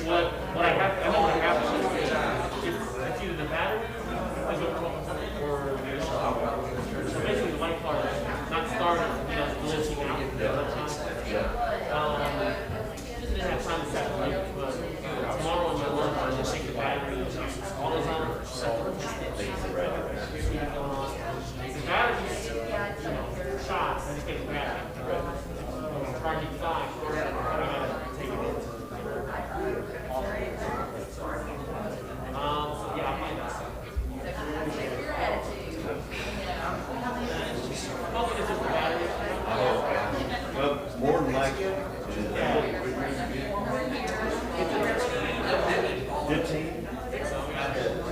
What I have, I know what I have is it's either the battery or so basically the light bar is not starting, glitching out. Just didn't have time to set it up, but tomorrow on my lunch I just take the battery and all is on. The battery's shot, I just take the battery. Charging side, I gotta take it in. So yeah, I'll find out. Hopefully it's just the battery. Well, more than likely. 15?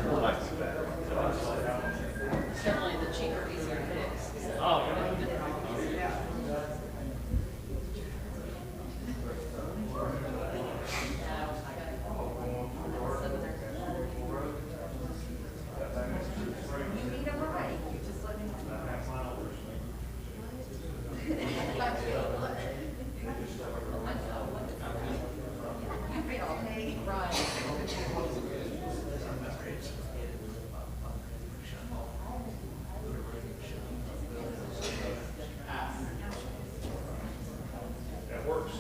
More likely better. Certainly the cheaper, easier to fix. Oh, yeah. That works.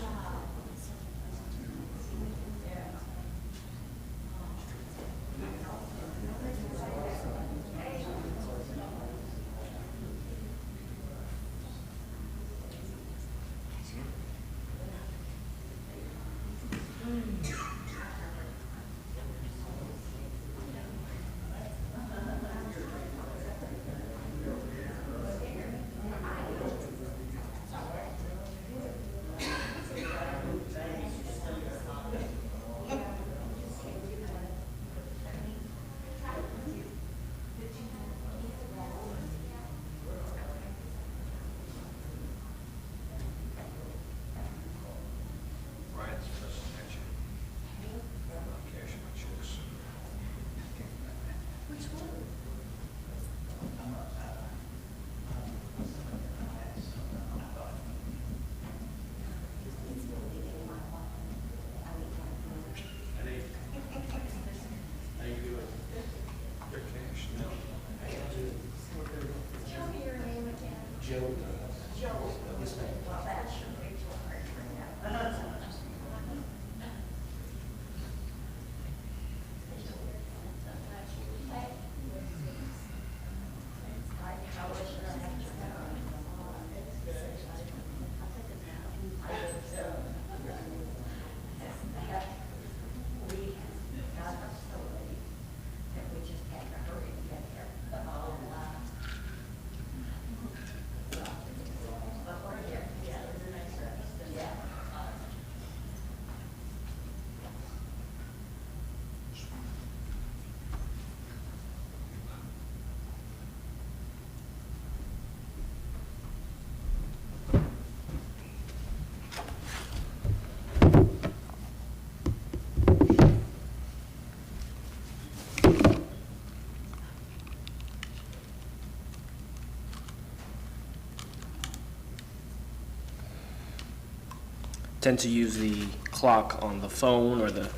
Tend to use the clock on the phone or the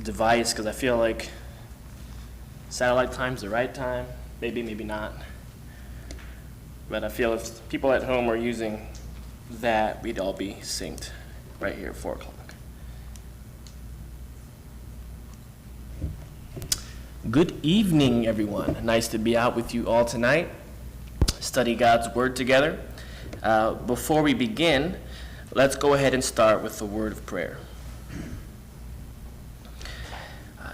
device because I feel like satellite time's the right time. Maybe, maybe not. But I feel if people at home are using that, we'd all be synced right here at 4 o'clock. Good evening, everyone. Nice to be out with you all tonight. Study God's Word together. Before we begin, let's go ahead and start with the word of prayer.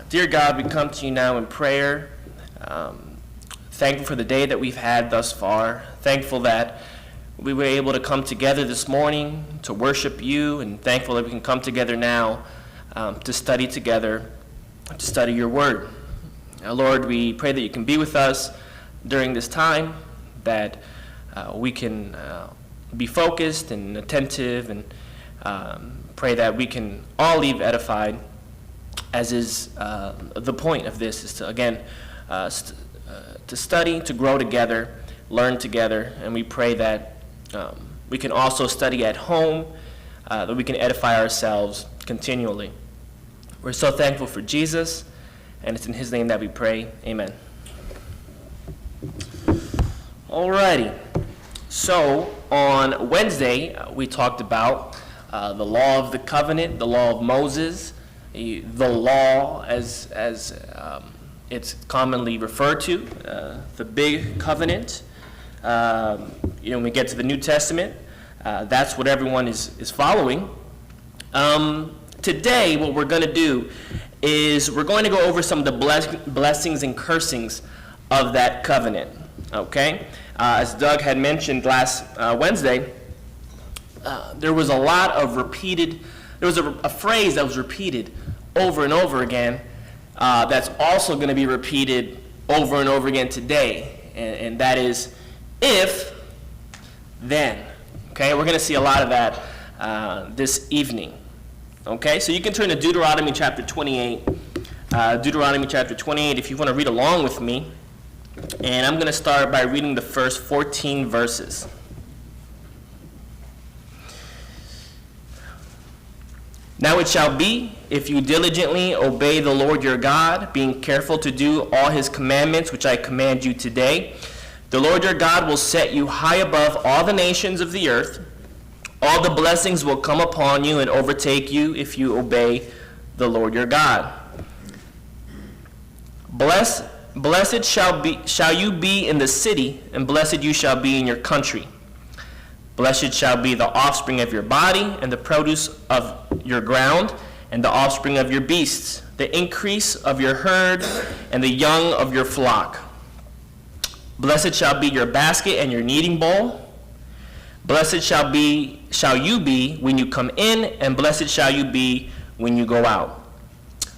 Dear God, we come to you now in prayer, thankful for the day that we've had thus far, thankful that we were able to come together this morning to worship you, and thankful that we can come together now to study together, to study your word. Lord, we pray that you can be with us during this time, that we can be focused and attentive, and pray that we can all leave edified, as is the point of this, is to, again, to study, to grow together, learn together, and we pray that we can also study at home, that we can edify ourselves continually. We're so thankful for Jesus, and it's in his name that we pray. Amen. Alrighty. So on Wednesday, we talked about the law of the covenant, the law of Moses, the law as it's commonly referred to, the big covenant. When we get to the New Testament, that's what everyone is following. Today, what we're going to do is we're going to go over some of the blessings and cursings of that covenant. Okay? As Doug had mentioned last Wednesday, there was a lot of there was a phrase that was repeated over and over again that's also going to be repeated over and over again today, and that is, if, then. Okay, we're going to see a lot of that this evening. Okay, so you can turn to Deuteronomy chapter 28. Deuteronomy chapter 28, if you want to read along with me. And I'm going to start by reading the first 14 verses. Now it shall be, if you diligently obey the Lord your God, being careful to do all his commandments which I command you today, the Lord your God will set you high above all the nations of the earth. All the blessings will come upon you and overtake you if you obey the Lord your God. Blessed shall you be in the city, and blessed you shall be in your country. Blessed shall be the offspring of your body, and the produce of your ground, and the offspring of your beasts, the increase of your herd, and the young of your flock. Blessed shall be your basket and your kneading bowl. Blessed shall you be when you come in, and blessed shall you be when you go out.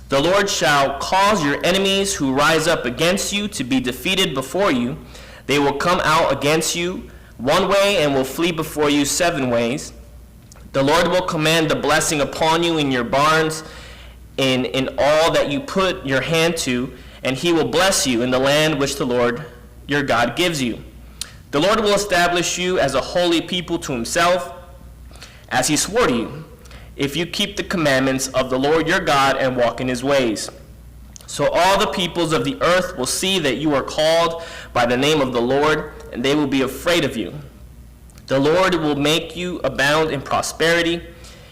The Lord shall cause your enemies who rise up against you to be defeated before you. They will come out against you one way and will flee before you 7 ways. The Lord will command the blessing upon you in your barns, in all that you put your hand to, and he will bless you in the land which the Lord your God gives you. The Lord will establish you as a holy people to himself, as he swore to you, if you keep the commandments of the Lord your God and walk in his ways. So all the peoples of the earth will see that you are called by the name of the Lord, and they will be afraid of you. The Lord will make you abound in prosperity,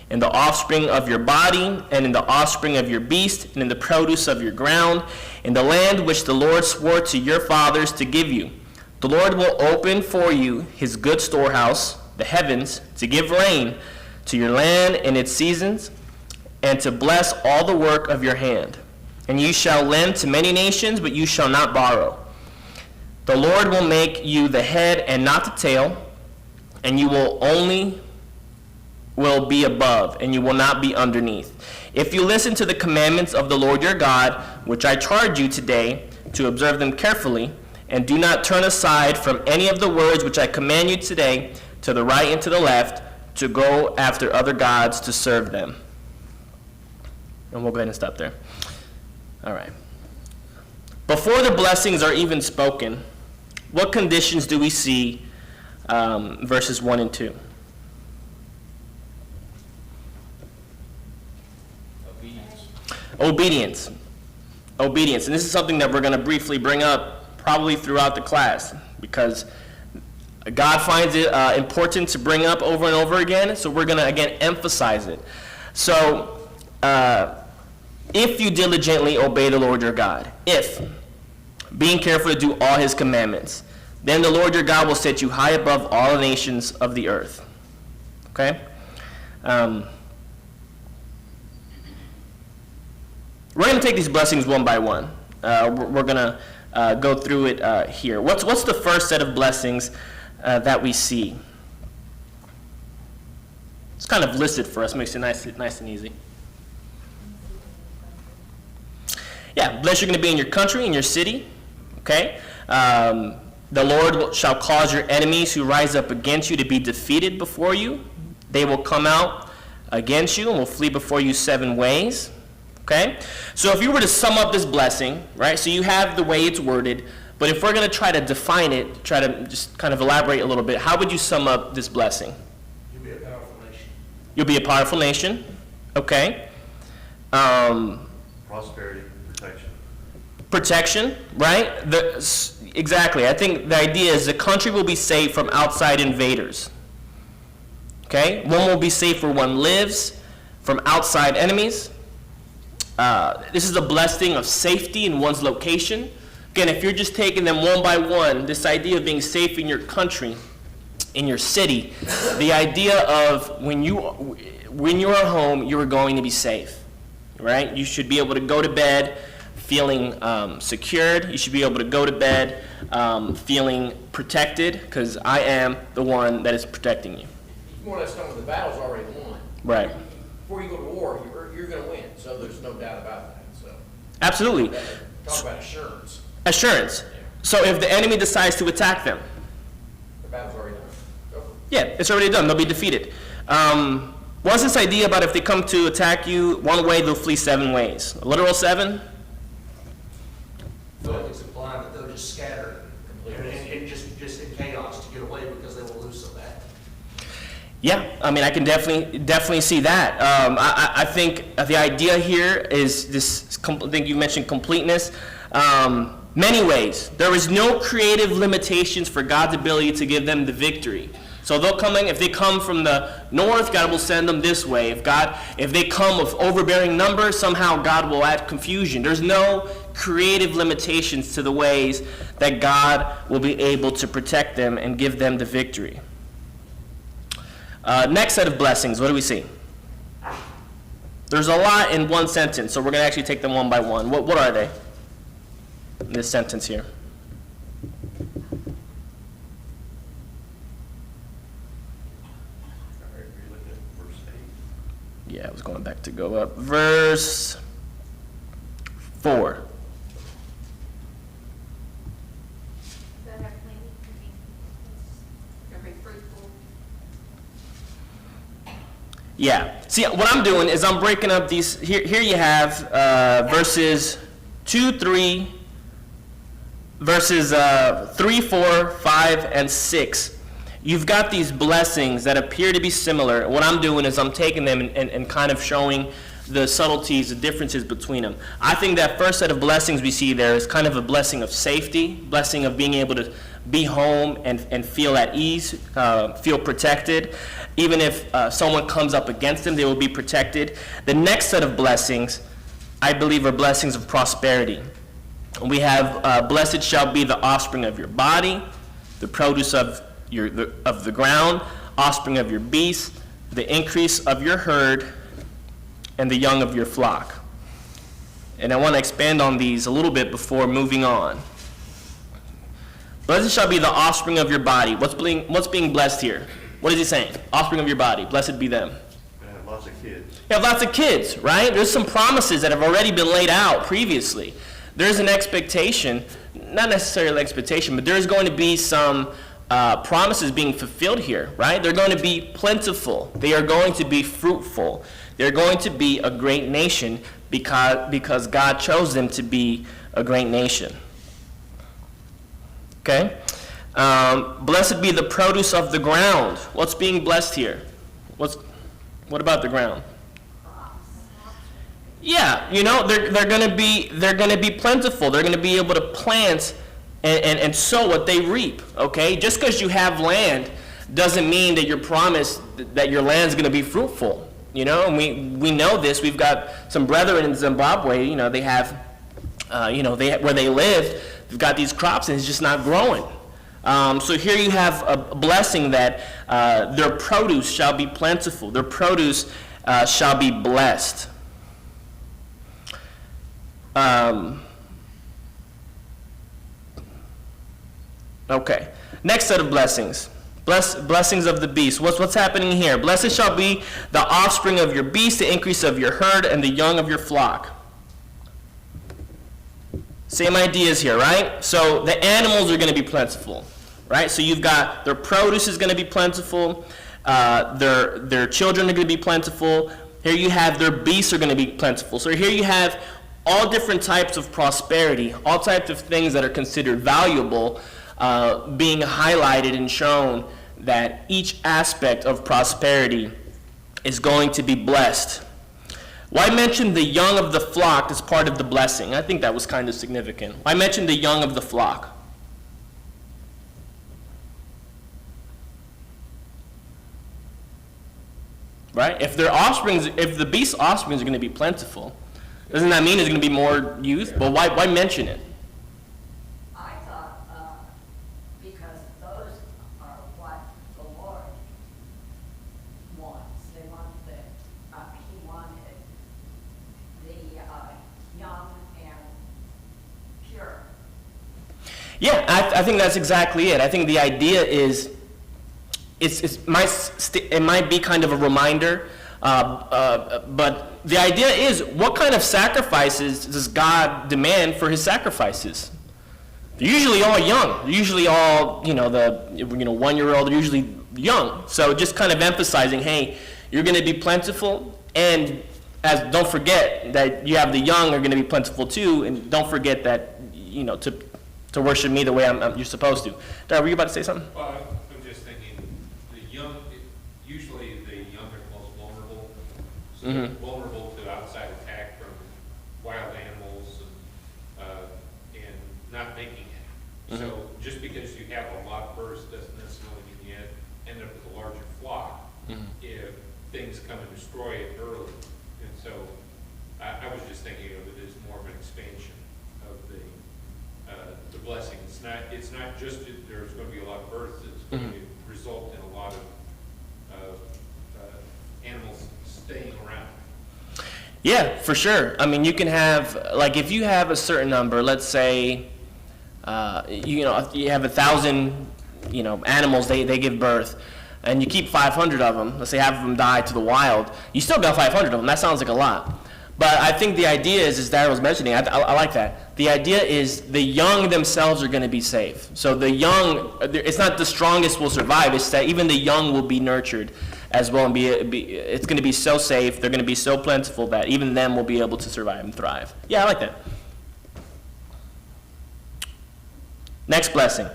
in the offspring of your body, and in the offspring of your beast, and in the produce of your ground, in the land which the Lord swore to your fathers to give you. The Lord will open for you his good storehouse, the heavens, to give rain to your land in its seasons, and to bless all the work of your hand. And you shall lend to many nations, but you shall not borrow. The Lord will make you the head and not the tail, and you will be above, and you will not be underneath. If you listen to the commandments of the Lord your God, which I charge you today, to observe them carefully, and do not turn aside from any of the words which I command you today, to the right and to the left, to go after other gods to serve them. And we'll go ahead and stop there. All right. Before the blessings are even spoken, what conditions do we see verses 1 and 2? Obedience. And this is something that we're going to briefly bring up probably throughout the class, because God finds it important to bring up over and over again, so we're going to, again, emphasize it. So, if you diligently obey the Lord your God, being careful to do all his commandments, then the Lord your God will set you high above all the nations of the earth. Okay? We're going to take these blessings one by one. We're going to go through it here. What's the first set of blessings that we see? It's kind of listed for us, makes it nice and easy. Yeah, blessed you're going to be in your country, in your city. Okay? The Lord shall cause your enemies who rise up against you to be defeated before you. They will come out against you and will flee before you 7 ways. Okay? So if you were to sum up this blessing, right, so you have the way it's worded, but if we're going to try to define it, try to just kind of elaborate a little bit, how would you sum up this blessing? You'll be a powerful nation. You'll be a powerful nation. Okay. Prosperity, protection. Protection, right? Exactly. I think the idea is the country will be safe from outside invaders. Okay? One will be safe where one lives from outside enemies. This is a blessing of safety in one's location. Again, if you're just taking them one by one, this idea of being safe in your country, in your city, the idea of when you're at home, you are going to be safe, right? You should be able to go to bed feeling secured. You should be able to go to bed feeling protected, because I am the one that is protecting you. More or less know the battle's already won. Right. Before you go to war, you're going to win, so there's no doubt about that. So Absolutely. talk about assurance. Assurance. So if the enemy decides to attack them, The battle's already done. Over. yeah, it's already done. They'll be defeated. What's this idea about if they come to attack you one way, they'll flee 7 ways? A literal 7? I feel like it's implying that they'll just scatter and just in chaos to get away because they will lose so bad. Yeah, I mean, I can definitely see that. I think the idea here is this. I think you mentioned completeness. Many ways. There is no creative limitations for God's ability to give them the victory. So they'll come in. If they come from the north, God will send them this way. If they come with overbearing numbers, somehow God will add confusion. There's no creative limitations to the ways that God will be able to protect them and give them the victory. Next set of blessings, what do we see? There's a lot in one sentence, so we're going to actually take them one by one. What are they in this sentence here? All right, we look at verse 8. Yeah, I was going back to go up. Verse 4. That have plenty, very fruitful. Yeah. See, what I'm doing is I'm breaking up these. Here you have verses 2, 3, verses 3, 4, 5, and 6. You've got these blessings that appear to be similar. What I'm doing is I'm taking them and kind of showing the subtleties, the differences between them. I think that first set of blessings we see there is kind of a blessing of safety, blessing of being able to be home and feel at ease, feel protected. Even if someone comes up against them, they will be protected. The next set of blessings, I believe, are blessings of prosperity. We have, blessed shall be the offspring of your body, the produce of the ground, offspring of your beasts, the increase of your herd, and the young of your flock. And I want to expand on these a little bit before moving on. Blessed shall be the offspring of your body. What's being blessed here? What is he saying? Offspring of your body. Blessed be them. I have lots of kids. You have lots of kids, right? There's some promises that have already been laid out previously. There's an expectation, not necessarily an expectation, but there's going to be some promises being fulfilled here, right? They're going to be plentiful. They are going to be fruitful. They're going to be a great nation because God chose them to be a great nation. Okay? Blessed be the produce of the ground. What's being blessed here? What about the ground? Yeah, you know, they're going to be plentiful. They're going to be able to plant and sow what they reap. Okay, just because you have land doesn't mean that you're promised that your land's going to be fruitful. You know, and we know this. We've got some brethren in Zimbabwe. You know, they have, where they live, they've got these crops and it's just not growing. So here you have a blessing that their produce shall be plentiful. Their produce shall be blessed. Okay. Next set of blessings. Blessings of the beast. What's happening here? Blessed shall be the offspring of your beast, the increase of your herd, and the young of your flock. Same ideas here, right? So the animals are going to be plentiful, right? So you've got their produce is going to be plentiful. Their children are going to be plentiful. Here you have their beasts are going to be plentiful. So here you have all different types of prosperity, all types of things that are considered valuable being highlighted and shown that each aspect of prosperity is going to be blessed. Why mention the young of the flock as part of the blessing? I think that was kind of significant. Why mention the young of the flock? Right? If the beast's offspring are going to be plentiful, doesn't that mean there's going to be more youth? Well, why mention it? I thought, because those are what the Lord wants. He wanted the young and pure. Yeah, I think that's exactly it. I think the idea is, it might be kind of a reminder, but the idea is, what kind of sacrifices does God demand for his sacrifices? They're usually all young. They're usually all, 1-year-old, they're usually young. So just kind of emphasizing, hey, you're going to be plentiful, and don't forget that you have the young are going to be plentiful too, and don't forget that, to worship me the way you're supposed to. Dara, were you about to say something? Well, I'm just thinking, usually the young are the most vulnerable. So they're vulnerable to outside attack from wild animals and not making it. So just because you have a lot of births doesn't necessarily mean you end up with a larger flock if things come and destroy it early. And so I was just thinking of it as more of an expansion of the blessing. It's not just that there's going to be a lot of births, it's going to result in a lot of animals staying around. Yeah, for sure. I mean, you can have, like, if you have a certain number, let's say, you have 1,000, animals, they give birth, and you keep 500 of them, let's say half of them die to the wild, you still got 500 of them. That sounds like a lot. But I think the idea is, as Darryl was mentioning, I like that. The idea is the young themselves are going to be safe. So the young, it's not the strongest will survive, it's that even the young will be nurtured as well, and it's going to be so safe, they're going to be so plentiful that even them will be able to survive and thrive. Yeah, I like that. Next blessing.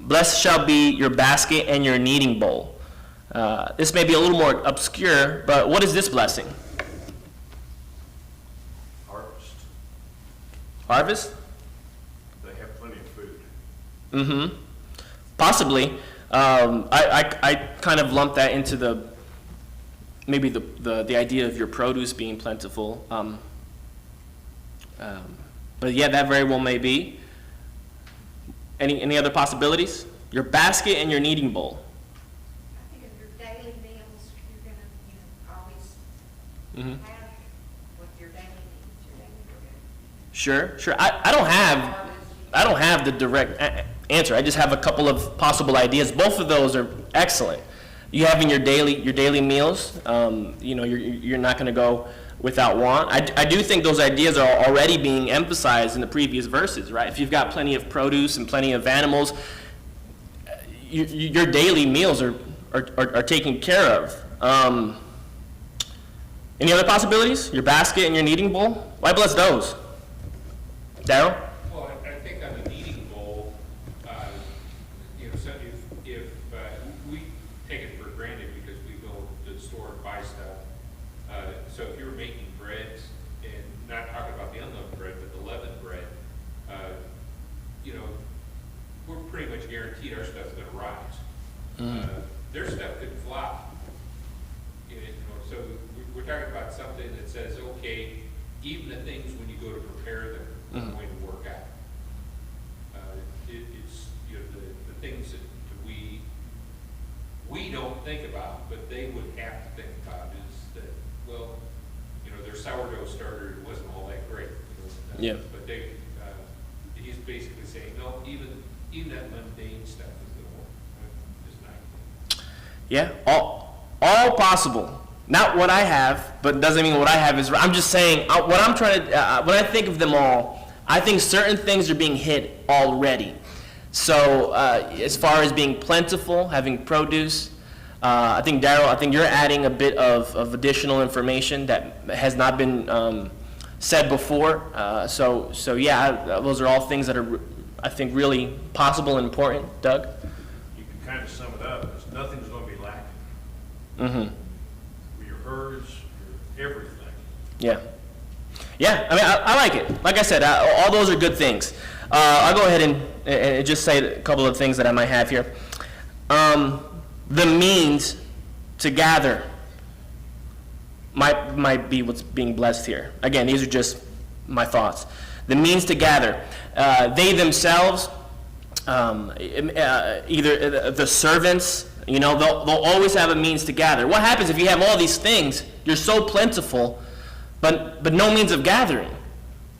Blessed shall be your basket and your kneading bowl. This may be a little more obscure, but what is this blessing? Harvest? They have plenty of food. Mm-hmm. Possibly. I kind of lump that into maybe the idea of your produce being plentiful. But yeah, that very well may be. Any other possibilities? Your basket and your kneading bowl. I think of your daily meals, you're gonna, always Mm-hmm. have what your daily needs, your daily food. Sure. I don't have the direct answer. I just have a couple of possible ideas. Both of those are excellent. You having your daily meals. You're not going to go without want. I do think those ideas are already being emphasized in the previous verses, right? If you've got plenty of produce and plenty of animals, your daily meals are taken care of. Any other possibilities? Your basket and your kneading bowl? Why bless those? Darryl? Well, I think on the kneading bowl, so if we take it for granted because we go to the store and buy stuff. So if you're making breads, and not talking about the unleavened bread, but the leavened bread, we're pretty much guaranteed our stuff's going to rise. Their stuff could flop. So we're talking about something that says, okay, even the things when you go to prepare them are going to work out. It's the things that we don't think about, but they would have to think about is that, well, their sourdough starter wasn't all that great. Yeah. But he's basically saying, no, even that mundane stuff is going to work. It's not. Yeah, all possible. Not what I have, but doesn't mean what I have is right. I'm just saying, what I'm trying to, when I think of them all, I think certain things are being hit already. So as far as being plentiful, having produce, I think, Darryl, you're adding a bit of additional information that has not been said before. So yeah, those are all things that are, I think, really possible and important. Doug? You can kind of sum it up as nothing's going to be lacking. Mm-hmm. Your herds, everything. Yeah. Yeah, I mean, I like it. Like I said, all those are good things. I'll go ahead and just say a couple of things that I might have here. The means to gather might be what's being blessed here. Again, these are just my thoughts. The means to gather. They themselves, either the servants, they'll always have a means to gather. What happens if you have all these things, you're so plentiful, but no means of gathering?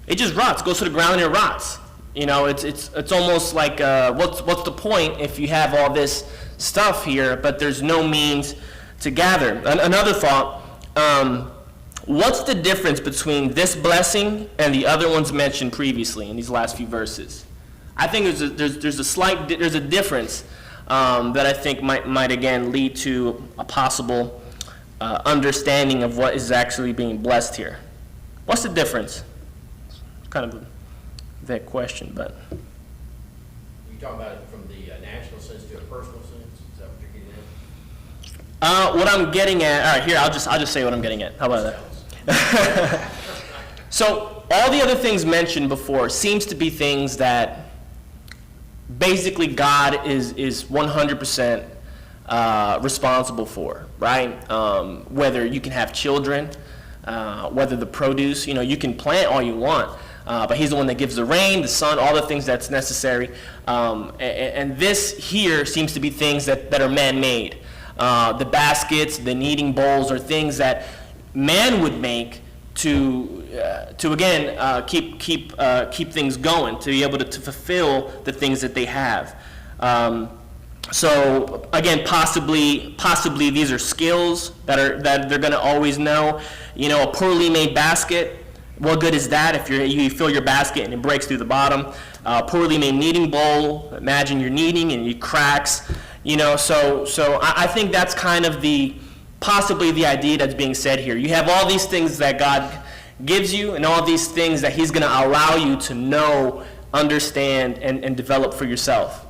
It just rots, goes to the ground and it rots. It's almost like, what's the point if you have all this stuff here, but there's no means to gather? Another thought, what's the difference between this blessing and the other ones mentioned previously in these last few verses? I think there's a difference that I think might again lead to a possible understanding of what is actually being blessed here. What's the difference? Kind of a vague question, but You talking about it from the national sense to a personal sense? Is that what you're getting at? what I'm getting at, all right, here, I'll just say what I'm getting at. How about that? So all the other things mentioned before seems to be things that basically God is 100% responsible for, right? Whether you can have children, whether the produce, you can plant all you want, but he's the one that gives the rain, the sun, all the things that's necessary. And this here seems to be things that are man-made. The baskets, the kneading bowls are things that man would make to again keep things going, to be able to fulfill the things that they have. So again, possibly these are skills that they're going to always know. A poorly made basket, what good is that if you fill your basket and it breaks through the bottom? Poorly made kneading bowl, imagine you're kneading and it cracks. So I think that's kind of possibly the idea that's being said here. You have all these things that God gives you and all these things that he's going to allow you to know, understand, and develop for yourself.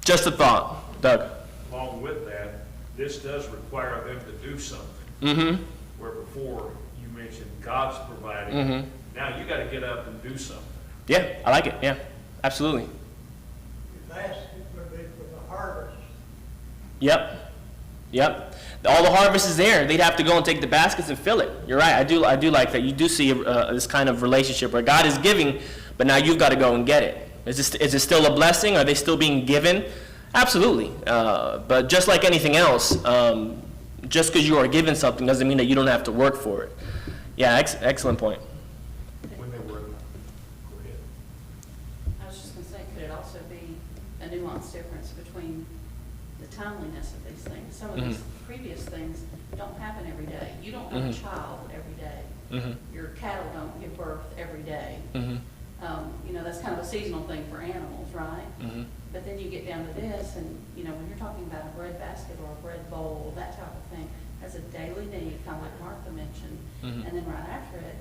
Just a thought. Doug? Along with that, this does require them to do something. Mm-hmm. Where before you mentioned God's providing, Mm-hmm. now you gotta get up and do something. Yeah, I like it. Yeah, absolutely. The basket would be for the harvest. Yep. All the harvest is there. They'd have to go and take the baskets and fill it. You're right. I do like that. You do see this kind of relationship where God is giving, but now you've got to go and get it. Is it still a blessing? Are they still being given? Absolutely. But just like anything else, just because you are given something doesn't mean that you don't have to work for it. Yeah, excellent point. When they were, go ahead. I was just going to say, could it also be a nuanced difference between the timeliness of these things? Some of these previous things don't happen every day. You don't have a child every day. Mm-hmm. Your cattle don't give birth every day. Mm-hmm. That's kind of a seasonal thing for animals, right? Mm-hmm. But then you get down to this, and when you're talking about a bread basket or a bread bowl, that type of thing, that's a daily need, kind of like Martha mentioned. Mhm. And then right after it,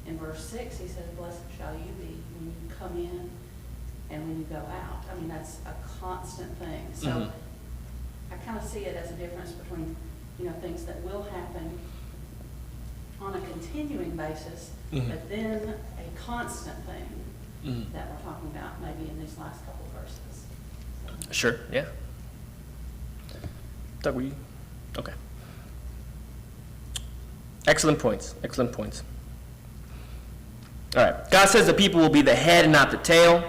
in verse 6, he says, "Blessed shall you be when you come in and when you go out." I mean, that's a constant thing. So Mhm. I kind of see it as a difference between, things that will happen on a continuing basis, Mhm. but then a constant thing Mhm. that we're talking about maybe in these last couple verses. So. Sure, yeah. Doug, were you? Okay. Excellent points. All right. God says the people will be the head and not the tail.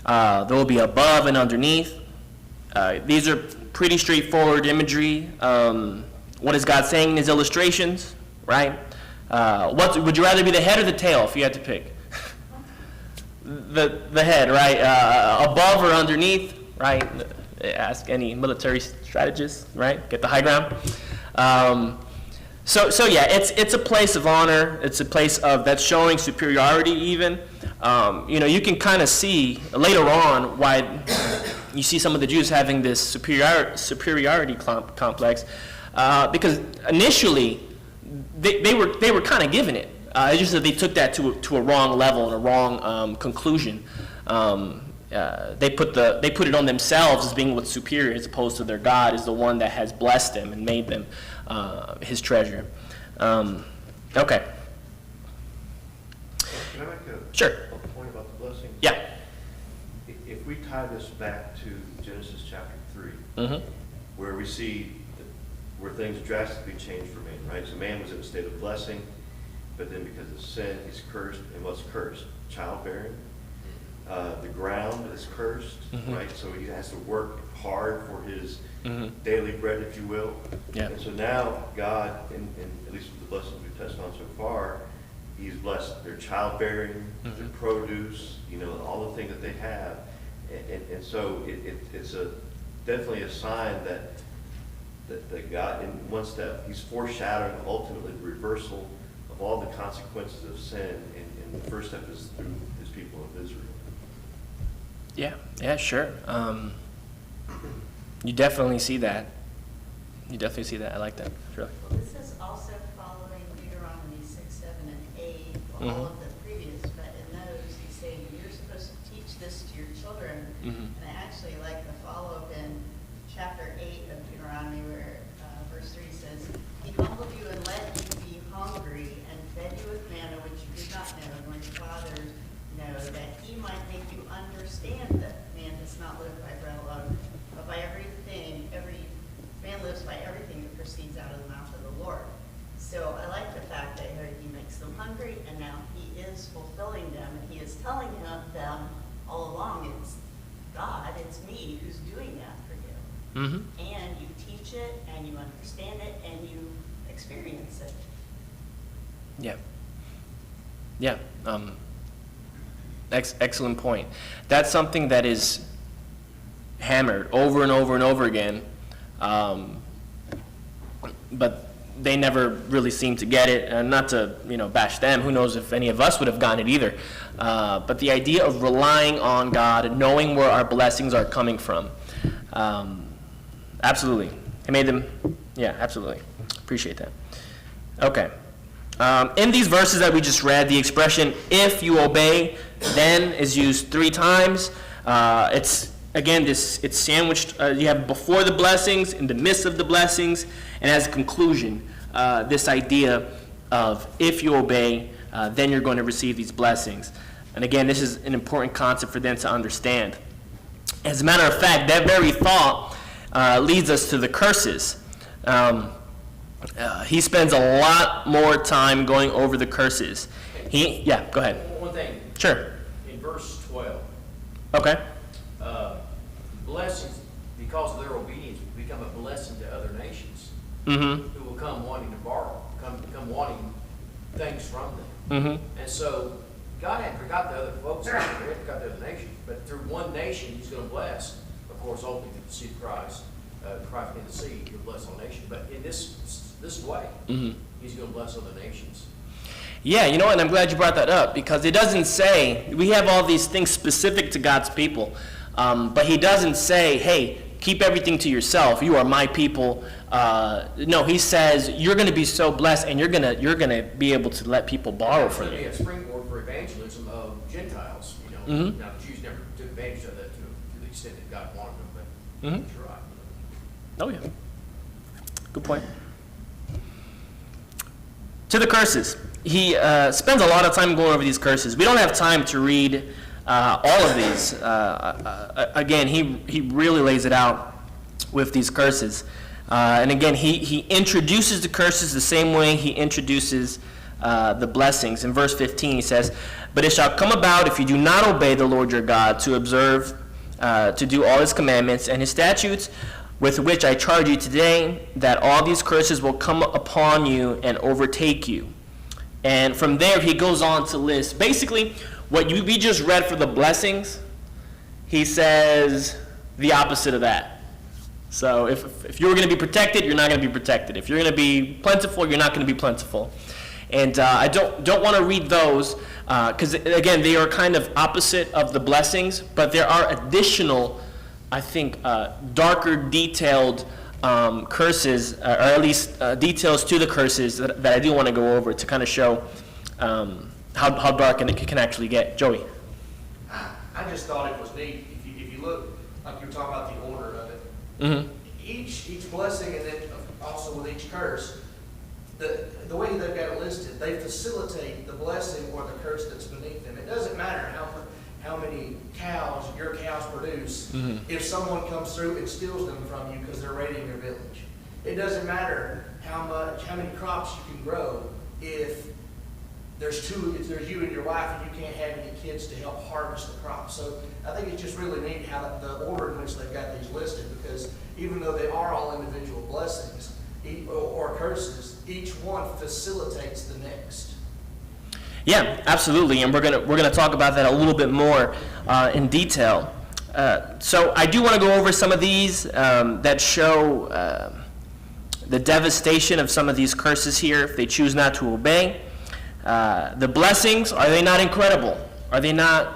They will be above and underneath. These are pretty straightforward imagery. What is God saying in his illustrations, right? What would you rather be, the head or the tail if you had to pick? The head, right? Above or underneath, right? Ask any military strategist, right? Get the high ground. So yeah, it's a place of honor. It's a place that's showing superiority even. You can kind of see later on why you see some of the Jews having this superiority complex, because initially they were kind of given it. It's just that they took that to a wrong level and a wrong conclusion. They put it on themselves as being what's superior, as opposed to their God is the one that has blessed them and made them his treasure. Okay, Can I make sure. a point about the blessing? Yeah. If we tie this back to Genesis chapter 3, Mm-hmm. where we see where things drastically changed for man, right? So man was in a state of blessing, but then because of sin, he's cursed. And what's cursed? Childbearing. The ground is cursed, Mhm. right? So he has to work hard for his Mhm. daily bread, if you will. Yeah. And so now God, and at least with the blessings we've touched on so far, he's blessed their childbearing, their Mhm. produce, all the things that they have. And so it's definitely a sign that God, in one step, he's foreshadowing ultimately the reversal of all the consequences of sin. And the first step is through his people of Israel. Yeah, sure. You definitely see that. I like that. Sure. Well, this is also following Deuteronomy 6, 7, and 8, all of the previous, but in those, he's saying you're supposed to teach this to your children. Mhm. And I actually like the follow-up in chapter 8 of Deuteronomy where verse 3 says, He humbled you and let you be hungry and fed you with manna which you did not know, nor your fathers know, that he might make you understand that man does not live by bread alone, but by everything, man lives by everything that proceeds out of the mouth of the Lord. So I like the fact that here he makes them hungry, and now he is fulfilling them, and he is telling them all along, it's God, it's me who's doing that for you. Mm-hmm. And you teach it, and you understand it, and you experience it. Yeah. Excellent point. That's something that is hammered over and over and over again, but they never really seem to get it. And not to bash them. Who knows if any of us would have gotten it either. But the idea of relying on God and knowing where our blessings are coming from, absolutely. It made them. Yeah, absolutely. Appreciate that. Okay. In these verses that we just read, the expression "if you obey," then is used 3 times. It's sandwiched. You have before the blessings, in the midst of the blessings, and as a conclusion, this idea of if you obey, then you're going to receive these blessings. And again, this is an important concept for them to understand. As a matter of fact, that very thought leads us to the curses. He spends a lot more time going over the curses. Go ahead. One thing. Sure. In verse 12, Okay. blessings, because of their obedience, become a blessing to other nations Mm-hmm. who will come wanting to borrow, come wanting things from them. Mm-hmm. And so God hadn't forgot the other folks, he hadn't forgot the other nations, but through one nation, he's going to bless, of course, ultimately through the seed of Christ. Christ being the seed, he'll bless all nations. But in this way, Mm-hmm. he's going to bless other nations. Yeah, and I'm glad you brought that up, because it doesn't say, we have all these things specific to God's people, but he doesn't say, hey, keep everything to yourself, you are my people. No, he says, you're going to be so blessed, and you're going to be able to let people borrow from It's you. going to be a springboard for evangelism of Gentiles, Mhm. Now, the Jews never took advantage of that to the extent that God wanted them, but Mhm. that's right. Oh, yeah. Good point. To the curses. He spends a lot of time going over these curses. We don't have time to read all of these. Again, he really lays it out with these curses. And again, he introduces the curses the same way he introduces the blessings. In verse 15, he says, "But it shall come about, if you do not obey the Lord your God, to observe, to do all his commandments and his statutes, with which I charge you today, that all these curses will come upon you and overtake you." And from there, he goes on to list basically what we just read for the blessings. He says the opposite of that. So if you're going to be protected, you're not going to be protected. If you're going to be plentiful, you're not going to be plentiful. And I don't want to read those because, again, they are kind of opposite of the blessings, but there are additional, I think, darker, detailed curses, or at least details to the curses that I do want to go over to kind of show how dark it can actually get. Joey? I just thought it was neat. If you look, like you were talking about the order of it, Mm-hmm. each blessing and then also with each curse, the way they've got it listed, they facilitate the blessing or the curse that's beneath them. It doesn't matter how many cows your cows produce, if someone comes through and steals them from you because they're raiding your village. It doesn't matter how many crops you can grow if there's you and your wife and you can't have any kids to help harvest the crops. So I think it's just really neat how the order in which they've got these listed, because even though they are all individual blessings or curses, each one facilitates the next. Yeah, absolutely, and we're gonna talk about that a little bit more in detail. So I do want to go over some of these that show the devastation of some of these curses here if they choose not to obey. The blessings, are they not incredible? Are they not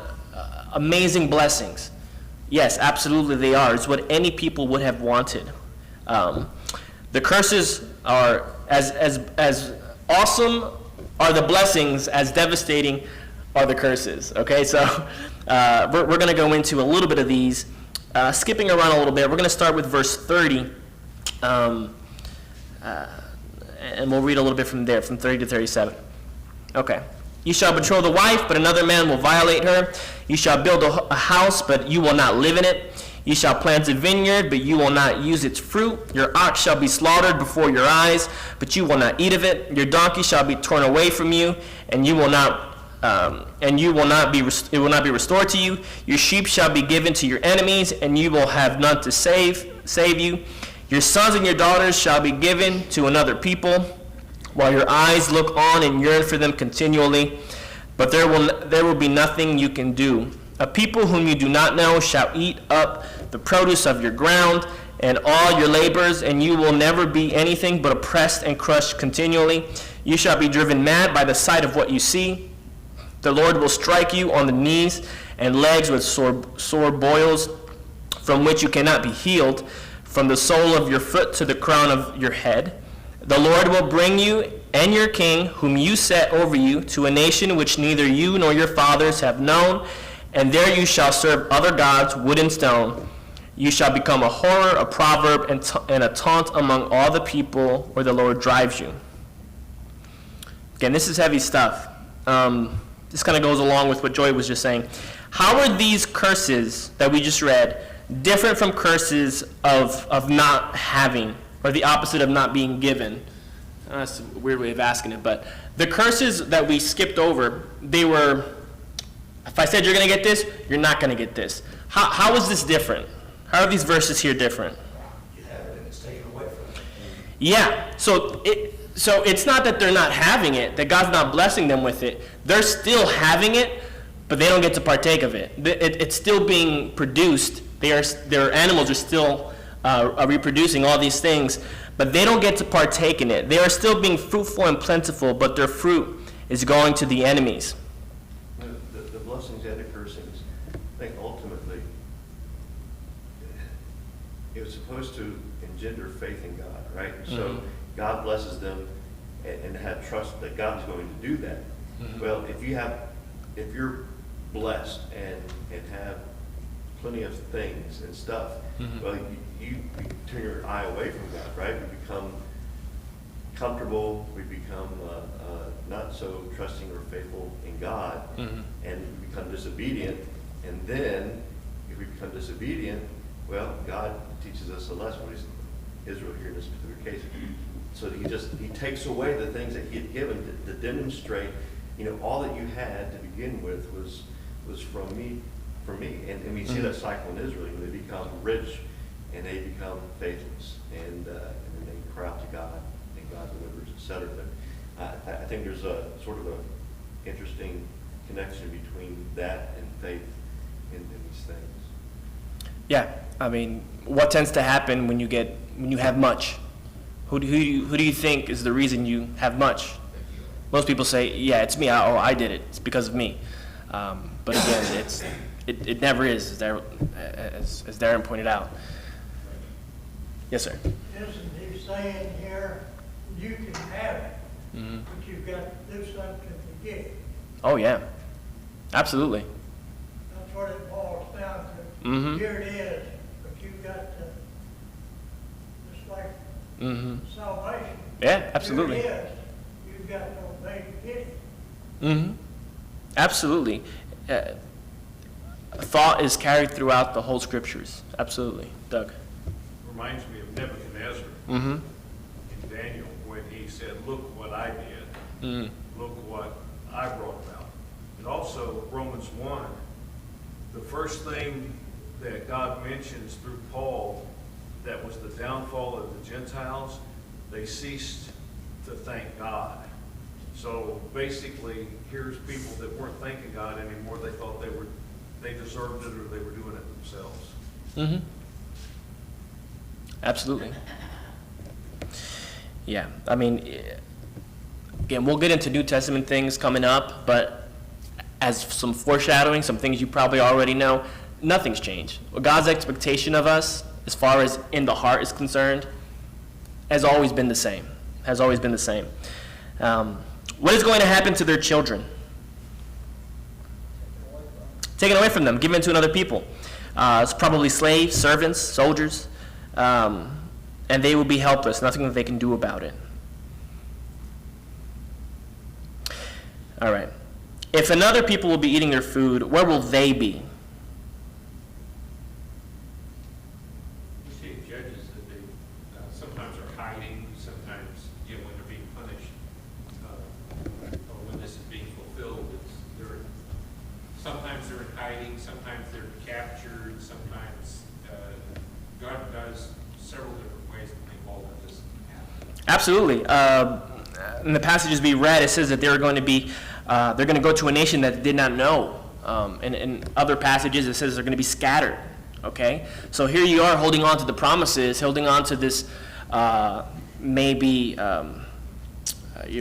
amazing blessings? Yes, absolutely they are. It's what any people would have wanted. The curses are as awesome are the blessings, as devastating are the curses. Okay, so we're going to go into a little bit of these. Skipping around a little bit, we're going to start with verse 30. And we'll read a little bit from there, from 30 to 37. Okay. You shall betroth the wife, but another man will violate her. You shall build a house, but you will not live in it. You shall plant a vineyard, but you will not use its fruit. Your ox shall be slaughtered before your eyes, but you will not eat of it. Your donkey shall be torn away from you, and it will not be restored to you. Your sheep shall be given to your enemies, and you will have none to save you. Your sons and your daughters shall be given to another people, while your eyes look on and yearn for them continually. But there will be nothing you can do. A people whom you do not know shall eat up the produce of your ground and all your labors, and you will never be anything but oppressed and crushed continually. You shall be driven mad by the sight of what you see. The Lord will strike you on the knees and legs with sore boils, from which you cannot be healed, from the sole of your foot to the crown of your head. The Lord will bring you and your king, whom you set over you, to a nation which neither you nor your fathers have known, and there you shall serve other gods, wood and stone. You shall become a horror, a proverb, and a taunt among all the people where the Lord drives you. Again, this is heavy stuff. This kind of goes along with what Joy was just saying. How are these curses that we just read different from curses of not having, or the opposite of not being given? That's a weird way of asking it, but the curses that we skipped over, they were, if I said you're going to get this, you're not going to get this. How is this different? How are these verses here different? You have it and it's taken away from you. Yeah, so it's not that they're not having it, that God's not blessing them with it. They're still having it, but they don't get to partake of it. It's still being produced. Their animals are still reproducing all these things, but they don't get to partake in it. They are still being fruitful and plentiful, but their fruit is going to the enemies. The blessings and the cursings, I think ultimately, it was supposed to engender faith in God, right? Mm-hmm. So God blesses them and have trust that God's going to do that. Mm-hmm. Well, if you're blessed and have plenty of things and stuff, mm-hmm. well, you turn your eye away from God, right? We become comfortable, we become not so trusting or faithful in God, mm-hmm. and we become disobedient. And then, if we become disobedient, well, God teaches us a lesson. Israel here in this particular case. So he takes away the things that he had given to demonstrate, all that you had to begin with was from me, for me. And we see that cycle in Israel. They become rich and they become faithless, and then they cry out to God, and God delivers, etc. But I think there's a sort of a interesting connection between that and faith in these things. Yeah, I mean, what tends to happen when you have much? Who do you think is the reason you have much? Most people say, yeah, it's me. I did it. It's because of me. But again, it never is, as Darren pointed out. Yes, sir. Isn't he saying here, you can have it, mm-hmm. but you've got to do something to get it? Oh, yeah. Absolutely. That's what it boils down to. Mm-hmm. Here it is, but you've got to, just like mm-hmm. salvation. Yeah, absolutely. Here it is. got to obey to get it. Mm-hmm. Absolutely. Thought is carried throughout the whole scriptures. Absolutely. Doug. Reminds me of Nebuchadnezzar Mm-hmm. in Daniel when he said, look what I did. Mm-hmm. Look what I brought about. And also Romans 1, the first thing that God mentions through Paul that was the downfall of the Gentiles, they ceased to thank God. So basically, here's people that weren't thanking God anymore. They thought they deserved it or they were doing it themselves. Mm-hmm. Absolutely. Yeah. I mean, again, we'll get into New Testament things coming up, but as some foreshadowing, some things you probably already know, nothing's changed. God's expectation of us, as far as in the heart is concerned, has always been the same. Has always been the same. What is going to happen to their children? Taken away from them, given to another people. It's probably slaves, servants, soldiers, and they will be helpless, nothing that they can do about it. All right. If another people will be eating their food, where will they be? You see in Judges that they sometimes are hiding, sometimes, when they're being punished, or when this is being fulfilled, sometimes they're in hiding, sometimes they're captured, sometimes God does several different ways to make all of this happen. Absolutely. In the passages we read, it says that they're going to go to a nation that did not know. And in other passages, it says they're going to be scattered. Okay? So here you are holding on to the promises, holding on to this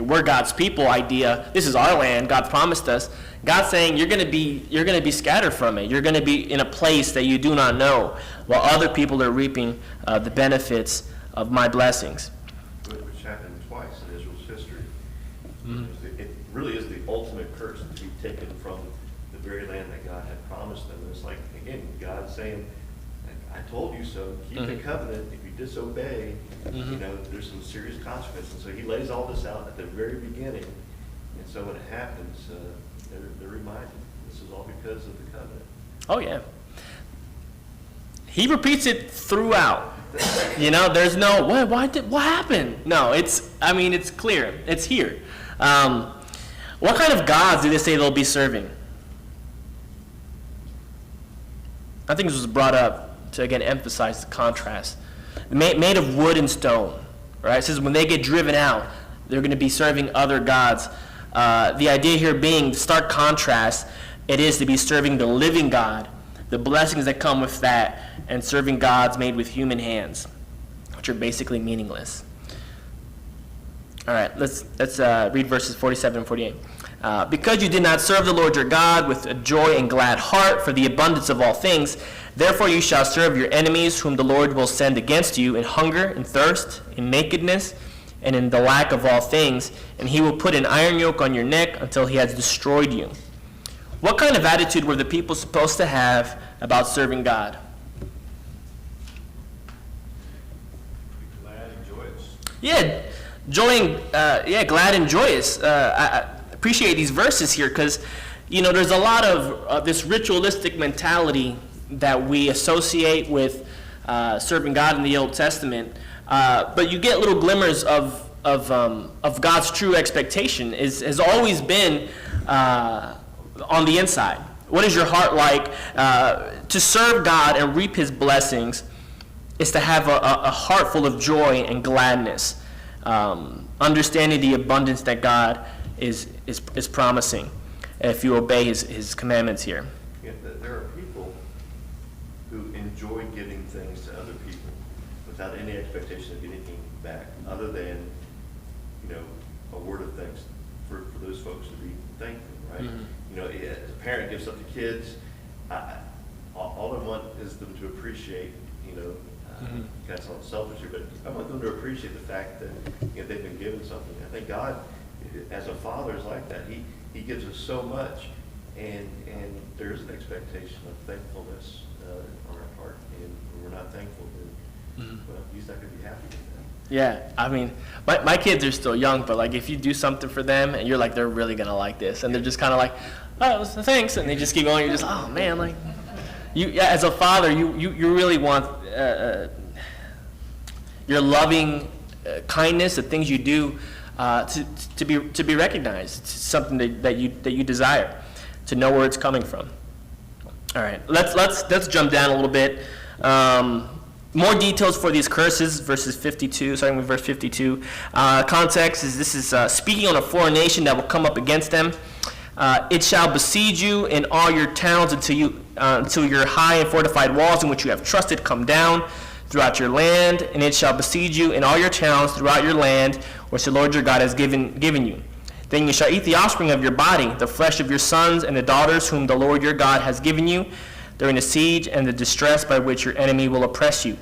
we're God's people idea. This is our land. God promised us. God's saying you're going to be scattered from it. You're going to be in a place that you do not know, while other people are reaping the benefits of my blessings. Which happened twice in Israel's history. Mm-hmm. It really is the ultimate curse to be taken from the very land that God had promised them. And it's like, again, God saying, I told you so. Keep the covenant. If you disobey, there's some serious consequences. And so he lays all this out at the very beginning. And so when it happens, they're reminded. This is all because of the covenant. Oh, yeah. He repeats it throughout. There's no, what happened? No, it's clear. It's here. What kind of gods do they say they'll be serving? I think this was brought up to, again, emphasize the contrast. Made of wood and stone, right? It says when they get driven out, they're going to be serving other gods. The idea here being, the stark contrast, it is to be serving the living God, the blessings that come with that, and serving gods made with human hands, which are basically meaningless. All right, let's read verses 47 and 48. Because you did not serve the Lord your God with a joy and glad heart for the abundance of all things, therefore you shall serve your enemies, whom the Lord will send against you in hunger and thirst, in nakedness, and in the lack of all things, and he will put an iron yoke on your neck until he has destroyed you. What kind of attitude were the people supposed to have about serving God? Be glad and joyous. Yeah, glad and joyous. I appreciate these verses here because, there's a lot of this ritualistic mentality that we associate with serving God in the Old Testament. But you get little glimmers of God's true expectation. Has always been on the inside. What is your heart like? To serve God and reap his blessings is to have a heart full of joy and gladness, understanding the abundance that God is promising if you obey his commandments here. Yeah, there are people who enjoy giving things to other people without any expectation of anything back, other than, a word of thanks for those folks to be thankful, right? Mm-hmm. As a parent gives stuff to kids, all I want is them to appreciate, kind of sounds selfish here, but I want them to appreciate the fact that they've been given something. I think God, as a father, is like that. He gives us so much, and there is an expectation of thankfulness on our part. And when we're not thankful, then well, he's not going to be happy with that. Yeah, I mean, my kids are still young, but like if you do something for them and you're like, they're really gonna like this, and they're just kind of like, oh, thanks, and they just keep going. You're just, oh man, like as a father, you really want your loving kindness, the things you do, to be recognized. It's something that you desire, to know where it's coming from. All right, let's jump down a little bit. More details for these curses, verses 52, starting with verse 52. Context is this is speaking on a foreign nation that will come up against them. It shall besiege you in all your towns until your high and fortified walls in which you have trusted come down throughout your land, and it shall besiege you in all your towns throughout your land, which the Lord your God has given you. Then you shall eat the offspring of your body, the flesh of your sons and the daughters whom the Lord your God has given you, during the siege and the distress by which your enemy will oppress you.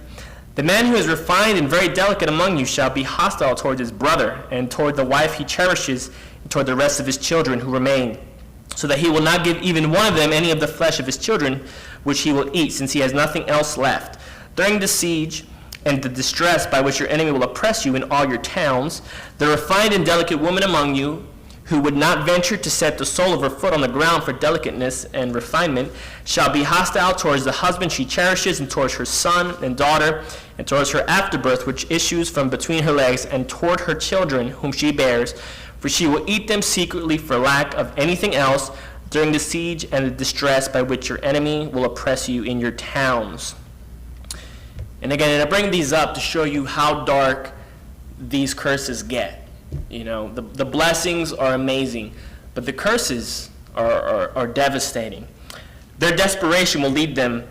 The man who is refined and very delicate among you shall be hostile toward his brother, and toward the wife he cherishes, and toward the rest of his children who remain, so that he will not give even one of them any of the flesh of his children, which he will eat, since he has nothing else left. During the siege and the distress by which your enemy will oppress you in all your towns, the refined and delicate woman among you, who would not venture to set the sole of her foot on the ground for delicateness and refinement, shall be hostile towards the husband she cherishes, and towards her son and daughter, and towards her afterbirth which issues from between her legs, and toward her children whom she bears, for she will eat them secretly for lack of anything else during the siege and the distress by which your enemy will oppress you in your towns. And again, I bring these up to show you how dark these curses get. You know, the blessings are amazing, but the curses are devastating. Their desperation will lead them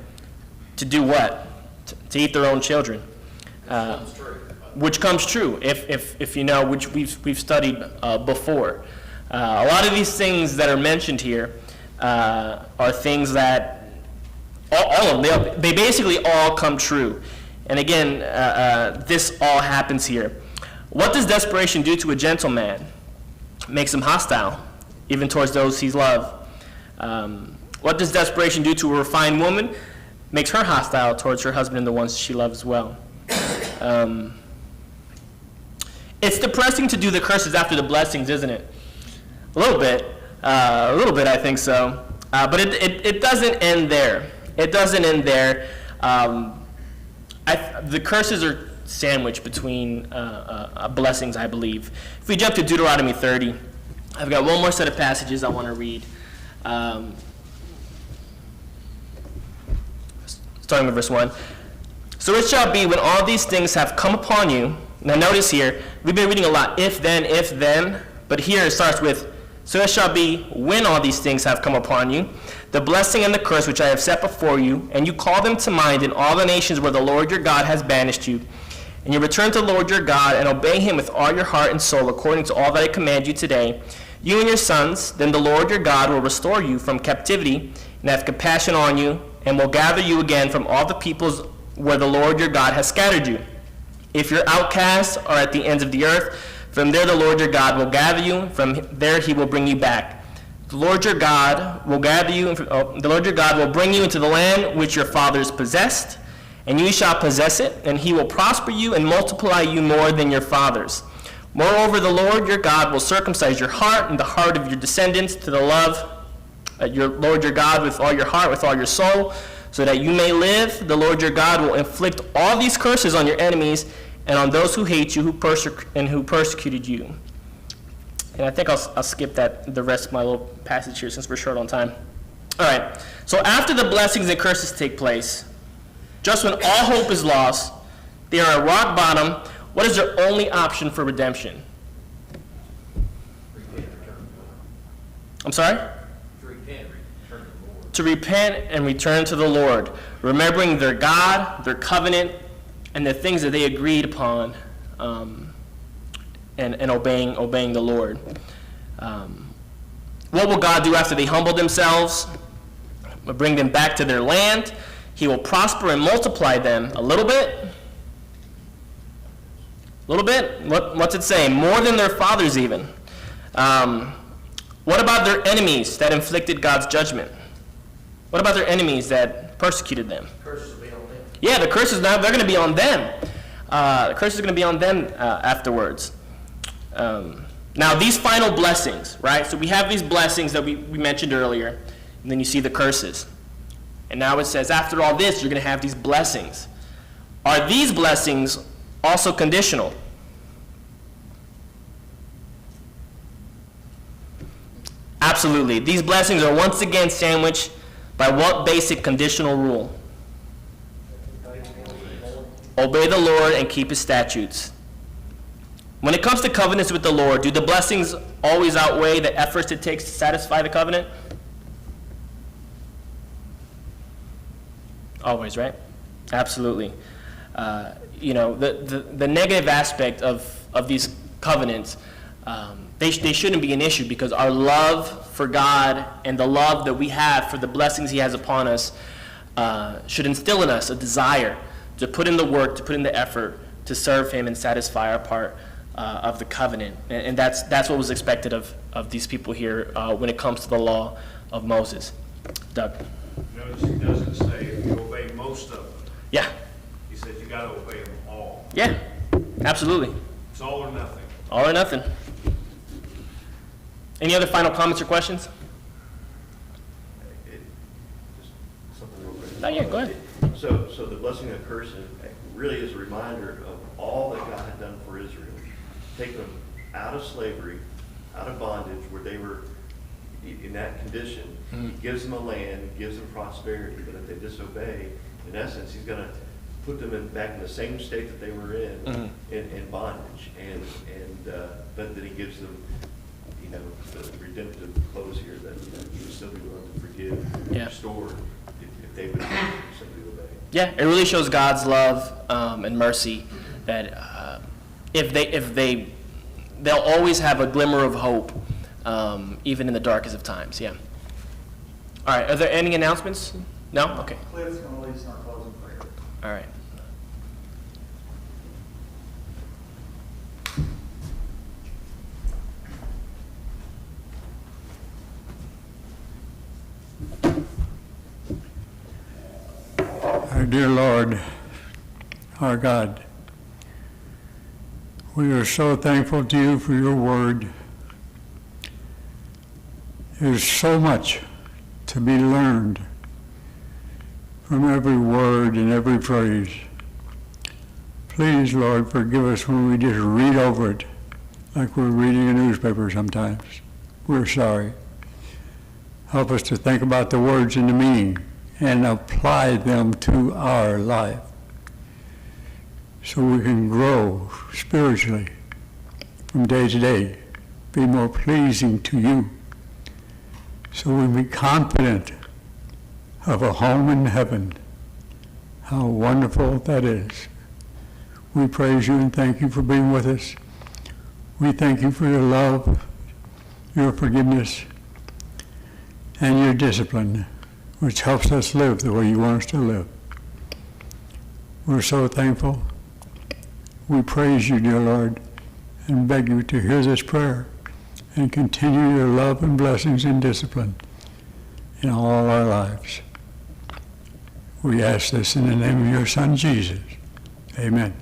to do what? To eat their own children. Which comes true, if you know, which we've studied before. A lot of these things that are mentioned here are things that all of them, they basically all come true. And again, this all happens here. What does desperation do to a gentle man? It makes him hostile, even towards those he's loved. What does desperation do to a refined woman? Makes her hostile towards her husband and the ones she loves as well. It's depressing to do the curses after the blessings, isn't it? A little bit, I think so. But it doesn't end there. It doesn't end there. The curses are sandwiched between blessings, I believe. If we jump to Deuteronomy 30, I've got one more set of passages I want to read. Starting with verse 1. So it shall be when all these things have come upon you. Now notice here, we've been reading a lot, if then, but here it starts with, so it shall be when all these things have come upon you, the blessing and the curse which I have set before you, and you call them to mind in all the nations where the Lord your God has banished you, and you return to the Lord your God, and obey him with all your heart and soul, according to all that I command you today, you and your sons, then the Lord your God will restore you from captivity, and have compassion on you, and will gather you again from all the peoples where the Lord your God has scattered you. If your outcasts are at the ends of the earth, from there the Lord your God will gather you, from there he will bring you back. The Lord your God will gather you, the Lord your God will bring you into the land which your fathers possessed, and you shall possess it, and he will prosper you and multiply you more than your fathers. Moreover, the Lord your God will circumcise your heart and the heart of your descendants to the love your Lord your God with all your heart, with all your soul, so that you may live. The Lord your God will inflict all these curses on your enemies and on those who hate you, who persecuted you. And I think I'll skip the rest of my little passage here since we're short on time. All right. So after the blessings and curses take place, just when all hope is lost, they are at rock bottom. What is their only option for redemption? I'm sorry? To repent and return to the Lord, remembering their God, their covenant, and the things that they agreed upon, and obeying the Lord. What will God do after they humble themselves? Will bring them back to their land. He will prosper and multiply them a little bit. A little bit? What's it say? More than their fathers even. What about their enemies that inflicted God's judgment? What about their enemies that persecuted them? Curses will be on them. Yeah, the curses now, they're going to be on them. The curse is going to be on them afterwards. Now, these final blessings, right? So we have these blessings that we mentioned earlier, and then you see the curses. And now it says, after all this, you're going to have these blessings. Are these blessings also conditional? Absolutely. These blessings are once again sandwiched by what basic conditional rule? Obey the Lord and keep his statutes. When it comes to covenants with the Lord, do the blessings always outweigh the efforts it takes to satisfy the covenant? Always, right? Absolutely. The negative aspect of these covenants, they shouldn't be an issue, because our love for God and the love that we have for the blessings he has upon us should instill in us a desire to put in the work, to put in the effort to serve him and satisfy our part of the covenant. And that's what was expected of these people here when it comes to the law of Moses. Doug? Notice he doesn't say if you obey most of them. Yeah. He says you got to obey them all. Yeah, absolutely. It's all or nothing. All or nothing. Any other final comments or questions? Just something real quick. Oh, yeah, go ahead. So the blessing and curse really is a reminder of all that God had done for Israel. Take them out of slavery, out of bondage, where they were in that condition. He gives them a land, gives them prosperity, but if they disobey, in essence, he's going to put them back in the same state that they were in bondage. But then he gives them, the redemptive close here that he would still be willing to forgive, and restore, if they would simply obey. Yeah, it really shows God's love and mercy, that they'll always have a glimmer of hope, even in the darkest of times. Yeah. All right. Are there any announcements? No? Okay. Cliff's going to lead us in our closing prayer. All right. Our dear Lord, our God, we are so thankful to you for your word. There's so much to be learned from every word and every phrase. Please, Lord, forgive us when we just read over it like we're reading a newspaper sometimes. We're sorry. Help us to think about the words and the meaning and apply them to our life so we can grow spiritually from day to day, be more pleasing to you, so we be confident of a home in heaven. How wonderful that is. We praise you and thank you for being with us. We thank you for your love, your forgiveness, and your discipline, which helps us live the way you want us to live. We're so thankful. We praise you, dear Lord, and beg you to hear this prayer and continue your love and blessings and discipline in all our lives. We ask this in the name of your Son, Jesus. Amen.